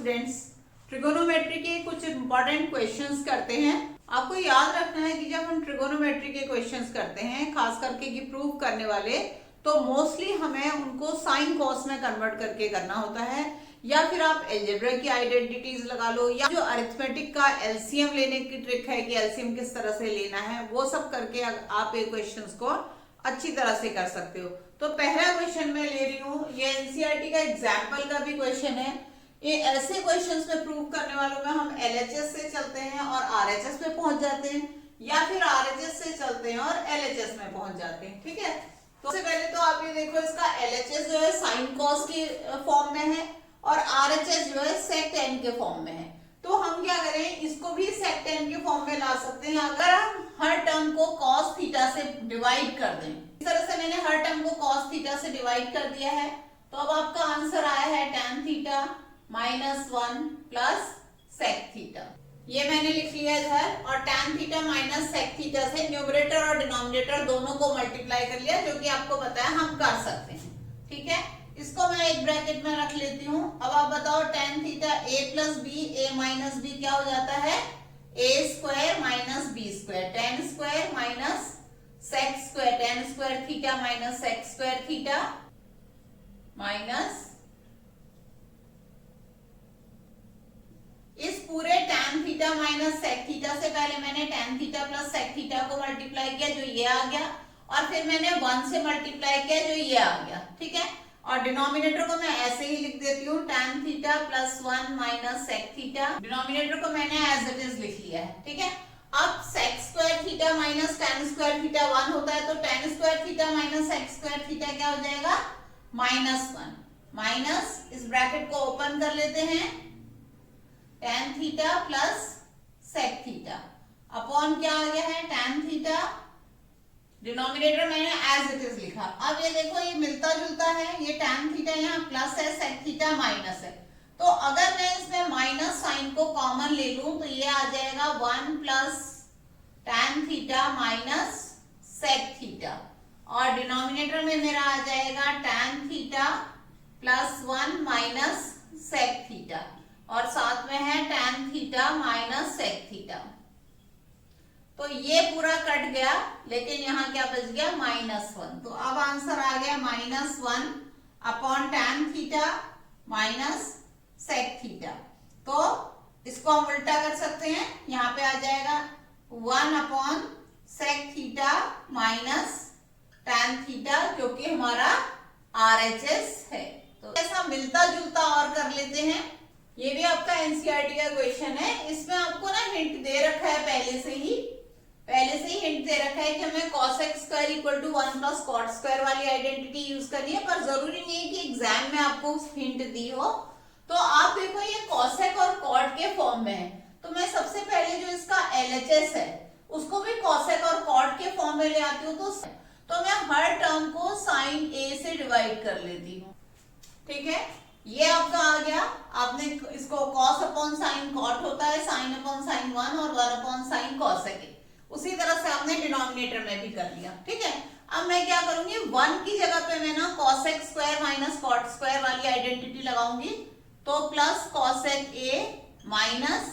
Students, trigonometry के कुछ important questions करते हैं। आपको याद रखना है कि जब हम ट्रिगोनोमेट्री के क्वेश्चंस करते हैं, खास करके कि प्रूव करने वाले, तो मोस्टली हमें उनको साइन कॉस में कन्वर्ट करके करना होता है, या फिर आप एलजेब्रा की आइडेंटिटीज लगा लो, या जो अरिथमेटिक का एलसीएम लेने की ट्रिक है कि एलसीएम किस तरह से लेना है, वो सब करके आप ये क्वेश्चंस को अच्छी तरह से कर सकते हो। तो पहला क्वेश्चन मैं ले रही हूँ, ये एनसीईआरटी का एग्जाम्पल का भी क्वेश्चन है। ये ऐसे क्वेश्चंस में प्रूव करने वालों में हम एलएचएस से चलते हैं और आरएचएस में पहुंच जाते हैं, या फिर आरएचएस से चलते हैं और एलएचएस में पहुंच जाते हैं। ठीक है, तो सबसे पहले तो आप ये देखो, इसका एलएचएस जो है साइन कॉस के फॉर्म में है और आरएचएस जो है सेक टेन के फॉर्म में है। तो हम क्या करें, इसको भी सेक टेन के फॉर्म में ला सकते हैं अगर हम हर टर्म को कॉस थीटा से डिवाइड कर दें। इस तरह से मैंने हर टर्म को कॉस थीटा से डिवाइड कर दिया है, तो अब आपका आंसर आया है tan theta minus 1 plus sec theta. ये मैंने लिख लिया इधर, और tan theta minus sec theta से न्यूमरेटर और डिनोमिनेटर दोनों को मल्टीप्लाई कर लिया, जो कि आपको पता है हम कर सकते हैं। ठीक है, इसको मैं एक ब्रैकेट में रख लेती हूँ। अब आप बताओ tan theta a plus B, a minus B क्या हो जाता है, a square minus B square, tan square minus sec square, tan square theta minus sec square theta minus इस पूरे tan theta minus sec theta से पहले मैंने tan theta plus sec theta को मल्टीप्लाई किया, जो ये आ गया, और फिर मैंने 1 से मल्टीप्लाई किया, जो ये आ गया। ठीक है, और डिनोमिनेटर को मैं ऐसे ही लिख देती हूँ, tan theta plus 1 minus sec theta. Denominator को मैंने एज इट इज लिख लिया है। ठीक है, अब sec square theta minus tan square theta 1 होता है, तो tan square theta minus sec square theta क्या हो जाएगा, -1 माइनस, इस ब्रैकेट को ओपन कर लेते हैं, tan theta plus sec theta upon क्या आ गया है, tan थीटा, डिनोमिनेटर मैंने एज इट इज लिखा। अब ये देखो, ये मिलता जुलता है, ये tan थीटा यहाँ प्लस है, सेक थीटा माइनस है, तो अगर मैं इसमें माइनस साइन को कॉमन ले लूं तो ये आ जाएगा 1 plus tan theta minus sec theta, और डिनोमिनेटर में मेरा आ जाएगा tan theta plus 1 minus sec theta, और साथ में है tan theta minus sec theta. तो ये पूरा कट गया, लेकिन यहाँ क्या बच गया, -1। तो अब आंसर आ गया -1 upon tan theta minus sec theta. तो इसको हम उल्टा कर सकते हैं, यहाँ पे आ जाएगा 1 upon sec theta minus tan theta, जो कि हमारा RHS है। तो ऐसा मिलता जुलता और कर लेते हैं। ये भी आपका एनसीईआरटी का क्वेश्चन है, इसमें आपको ना हिंट दे रखा है पहले से ही हिंट दे रखा है कि हमें cosec square equal to 1 plus cot square वाली आइडेंटिटी यूज करनी है, पर जरूरी नहीं है कि एग्जाम में आपको हिंट दी हो। तो आप देखो, ये cosec और cot के फॉर्म में है, तो मैं सबसे पहले जो इसका LHS है उसको भी cosec और cot के फॉर्म में ले आती हूँ, तो मैं हर टर्म को साइन a से डिवाइड कर लेती हूँ। ठीक है, ये आपका आ गया। आपने इसको cos अपॉन साइन cot होता है, साइन अपॉन साइन 1 और 1 अपॉन साइन cosec, उसी तरह से आपने डिनोमिनेटर में भी कर लिया। ठीक है, अब मैं क्या करूंगी, 1 की जगह पे मैं ना cosec square minus cot square वाली आइडेंटिटी लगाऊंगी, तो प्लस cosec a माइनस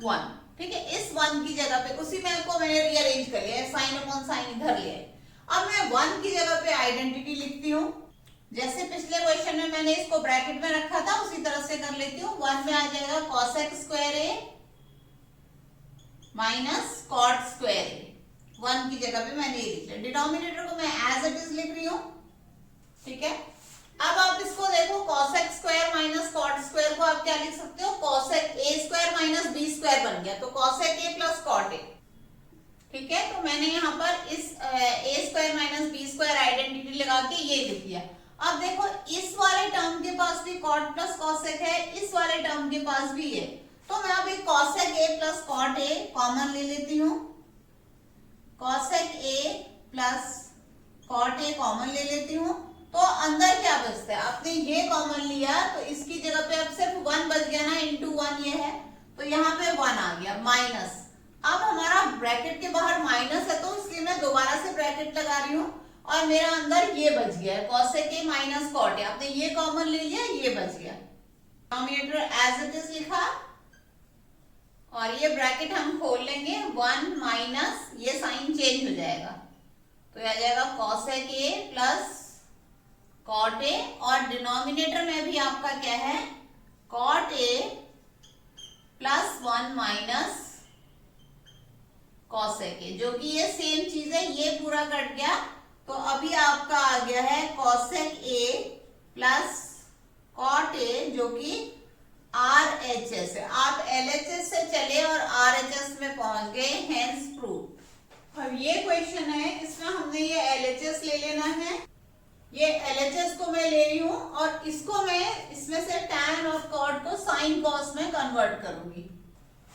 1। ठीक है, इस 1 की जगह पे उसी में को मैंने रीअरेंज कर लिया, साइन अपॉन साइन इधर लिया है। अब मैं 1 की जगह पे आइडेंटिटी लिखती हूँ, जैसे पिछले क्वेश्चन में मैंने इसको ब्रैकेट में रखा था, उसी तरह से कर लेती हूँ। 1 में आ जाएगा cosec square a minus cot square a, 1 की जगह पे मैंने ये लिख लिया। डिनोमिनेटर को मैं एज इट इज लिख रही हूँ। ठीक है, अब आप इसको देखो, cosec square minus cot square को आप क्या लिख सकते हो, cosec a square minus b square बन गया, तो cosec a plus cot a। ठीक है, तो मैंने यहाँ पर इस a square minus b square identity लगा के ये लिख लिया। अब देखो, इस वाले टर्म के पास भी cot प्लस cosec है, इस वाले टर्म के पास भी है, तो मैं अब एक cosec a plus cot a common ले लेती हूँ। cosec a plus cot a common ले लेती हूँ, तो अंदर क्या बचता है, आपने ये कॉमन लिया, तो इसकी जगह पे अब सिर्फ 1 बच गया ना, इंटू 1 ये है, तो यहाँ पे 1 आ गया माइनस। अब हमारा ब्रैकेट के बाहर माइनस है, तो इसलिए मैं दोबारा से ब्रैकेट लगा रही हूँ, और मेरा अंदर ये बच गया है cosec a minus cot a। आपने ये कॉमन ले लिया, ये बच गया। डिनोमिनेटर एज इट इज लिखा और ये ब्रैकेट हम खोल लेंगे 1 माइनस ये साइन चेंज हो जाएगा तो ये आ जाएगा cosec A plus cot A और डिनोमिनेटर में भी आपका क्या है cot A plus 1 minus cosec A जो कि ये सेम चीज है ये पूरा कट गया तो अभी आपका आ गया है cosec A plus cot A जो कि RHS है। आप LHS से चले और RHS में पहुंच गए हेंस प्रूफ। अब ये क्वेश्चन है इसमें हमने ये LHS ले लेना है ये LHS को मैं ले रही हूं और इसको मैं इसमें से tan और cot को sin cos में कन्वर्ट करूंगी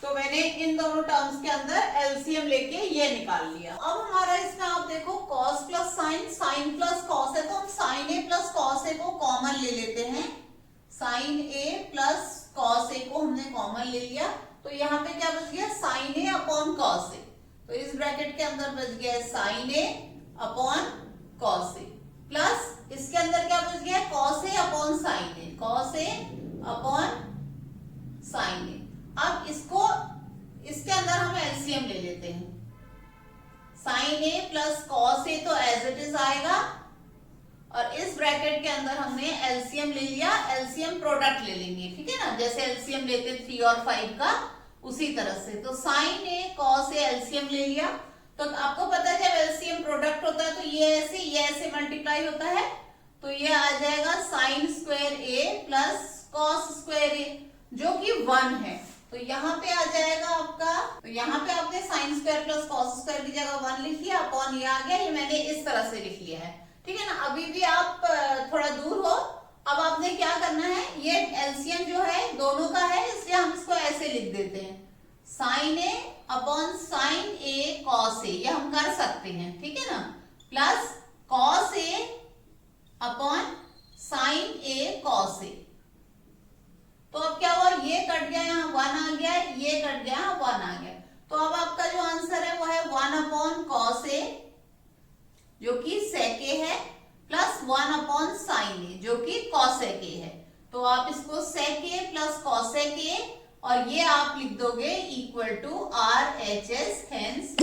तो मैंने इन दोनों टर्म्स के अंदर LCM लेके ये निकाल लिया। अब हमारा इसमें आप देखो cos plus sin sin plus cos है तो हम sin A plus cos A को कॉमन ले लेते हैं sin A plus cos A को हमने कॉमन ले लिया तो यहाँ पे क्या बच गया sin A upon cos A तो इस ब्रैकेट के अंदर बच गया sin A upon cos A plus इसके अंदर क्या बच गया cos A upon sin A cos A upon sin A। अब इसको इसके अंदर हम एलसीएम ले लेते हैं sin A plus cos A तो एज इट इज आएगा और इस ब्रैकेट के अंदर हमने एलसीएम ले लिया एलसीएम प्रोडक्ट ले लेंगे ठीक है ना जैसे एलसीएम लेते 3 और 5 का उसी तरह से तो sin A cos A LCM ले लिया तो आपको पता है जब एलसीएम प्रोडक्ट होता है तो ये ऐसे मल्टीप्लाई होता है तो ये आ जाएगा sin square A plus cos square A जो कि 1 है तो यहाँ पे आ जाएगा आपका तो यहाँ पे आपने sin square plus cos square की जगह 1 लिख लिया अपॉन ये आ गया ये मैंने इस तरह से लिख लिया है ठीक है ना। अभी भी आप थोड़ा दूर हो अब आपने क्या करना है ये एलसीएम जो है दोनों का है इसलिए हम इसको ऐसे लिख देते हैं sin A upon sin A cos A ये हम कर सकते हैं ठीक है ना plus cos A upon sin A cos A तो अब क्या हुआ ये कट गया यहाँ 1 आ गया ये कट गया 1 आ गया तो अब आपका जो आंसर है वो है 1 अपॉन cos A जो कि sec A है प्लस 1 अपॉन sin A जो कि cosec A है तो आप इसको sec A plus cosec A और ये आप लिख दोगे इक्वल टू RHS हेंस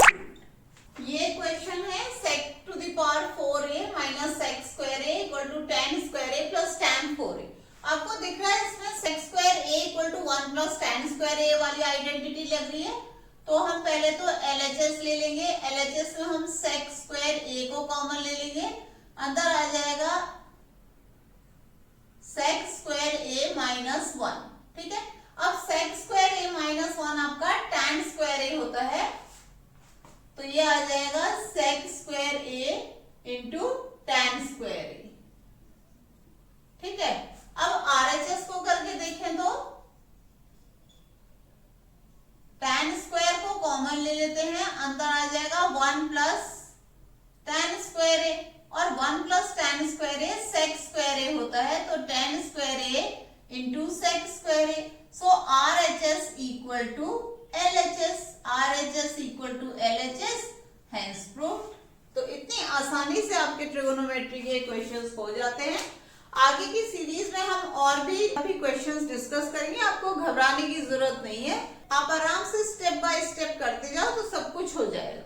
ये क्वेश्चन है sec to the power 4A minus sec square A equal to tan square A plus tan 4A आपको दिख रहा है इसमें sec square A equal to 1 plus tan square A वाली identity लग रही है तो हम पहले तो LHS ले लेंगे LHS में हम sec स्क्वायर A को कॉमन ले लेंगे अंदर आ जाएगा sec स्क्वायर A माइनस 1 ठीक है। अब sec स्क्वायर A माइनस 1 आपका tan स्क्वायर A होता है तो ये आ जाएगा sec square A into tan square A ठीक है। अब RHS को करके देखें तो tan स्क्वायर को कॉमन ले लेते हैं अंदर आ जाएगा 1 प्लस tan स्क्वायर A और 1 plus tan square A sec square A होता है तो tan square A into sec square A so RHS equal to LHS RHS equal to LHS hence proved. तो इतनी आसानी से आपके ट्रिगोनोमेट्री के क्वेश्चंस हो जाते हैं। आगे की सीरीज में हम और भी क्वेश्चंस डिस्कस करेंगे आपको घबराने की जरूरत नहीं है आप आराम से स्टेप बाय स्टेप करते जाओ तो सब कुछ हो जाएगा।